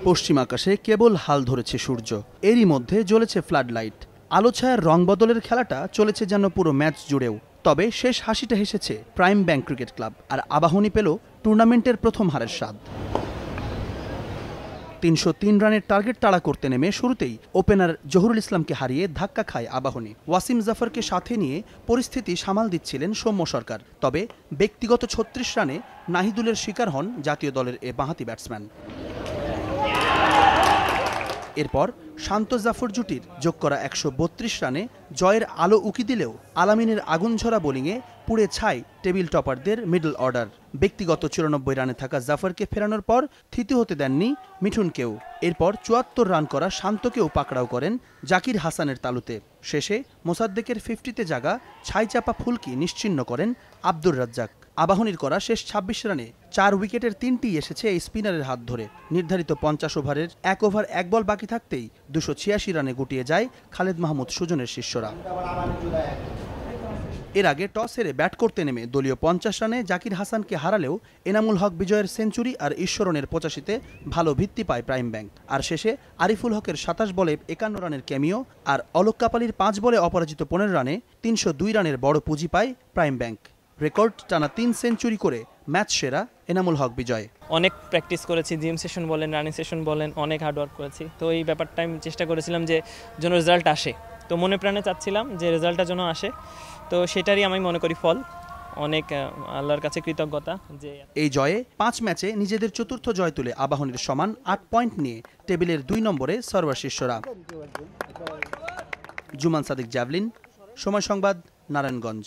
পশ্চিম আকাশে কেবল হাল ধরেছে সূর্য, এরই মধ্যে জ্বলেছে ফ্লাড লাইট। আলো ছায়ার রং বদলের খেলাটা চলেছে যেন পুরো ম্যাচ জুড়েও। তবে শেষ হাসিটা হেসেছে প্রাইম ব্যাংক ক্রিকেট ক্লাব, আর আবাহনী পেল টুর্নামেন্টের প্রথম হারের স্বাদ। ৩০৩ রানের টার্গেট তাড়া করতে নেমে শুরুতেই ওপেনার জহুরুল ইসলামকে হারিয়ে ধাক্কা খায় আবাহনী। ওয়াসিম জাফরকে সাথে নিয়ে পরিস্থিতি সামাল দিচ্ছিলেন সৌম্য সরকার। তবে ব্যক্তিগত ৩৬ রানে নাহিদুলের শিকার হন জাতীয় দলের এ বাঁহাতি ব্যাটসম্যান। এরপর শান্ত জাফর জুটির যোগ করা ১৩২ রানে জয়ের আলো উকি দিলেও আলামিনের আগুনঝরা বোলিংয়ে পুড়ে ছাই টেবিল টপারদের মিডল অর্ডার। ব্যক্তিগত ৯৪ রানে থাকা জাফরকে ফেরানোর পর থিতু হতে দেননি মিঠুনকেও। এরপর ৭৪ রান করা শান্তকেও পাকড়াও করেন জাকির হাসানের তালুতে। শেষে মোসাদ্দেকের 50-তে জাগা ছাইচাপা ফুলকি নিশ্চিহ্ন করেন আব্দুর রাজ্জাক। আবাহনীর করা শেষ ২৬ রানে ৪ উইকেটের ৩টিই এসেছে এই স্পিনারের হাত ধরে। নির্ধারিত ৫০ ওভারের ১ ওভার ১ বল বাকি থাকতেই ২৮৬ রানে গুটিয়ে যায় খালেদ মাহমুদ সুজনের শিষ্যরা। এর আগে টস হেরে ব্যাট করতে নেমে দলীয় ৫০ রানে জাকির হাসানকে হারালেও এনামুল হক বিজয়ের সেঞ্চুরি আর ঈশ্বরনের ৮৫-তে ভালো ভিত্তি পায় প্রাইম ব্যাংক। আর শেষে আরিফুল হকের ২৭ বলে ৫১ রানের ক্যামিও আর অলোক কাপালির ৫ বলে অপরাজিত ১৫ রানে ৩০২ রানের বড় পুঁজি পায় প্রাইম ব্যাংক। রেকর্ড টানা ৩ সেঞ্চুরি করে ম্যাচ সেরা এনামুল হক বিজয়। অনেক প্র্যাকটিস করেছি, জিম সেশন বলেন, রানিং সেশন বলেন, অনেক হার্ডওয়ার্ক করেছি। তো এই ব্যাপারটা আমি চেষ্টা করেছিলাম যে যেন রেজাল্ট আসে। তো মনে প্রাণে চাচ্ছিলাম যে রেজাল্টটা যেন আসে। তো সেটারই আমি মনে করি ফল। অনেক আল্লাহর কাছে কৃতজ্ঞতা যে এই জয়ে ৫ ম্যাচে নিজেদের চতুর্থ জয় তুলে আবাহনীর সমান ৮ পয়েন্ট নিয়ে টেবিলের ২ নম্বরে সর্বার শিষ্যরা। জুমান সাদিক জ্যাভলিন, সময় সংবাদ, নারায়ণগঞ্জ।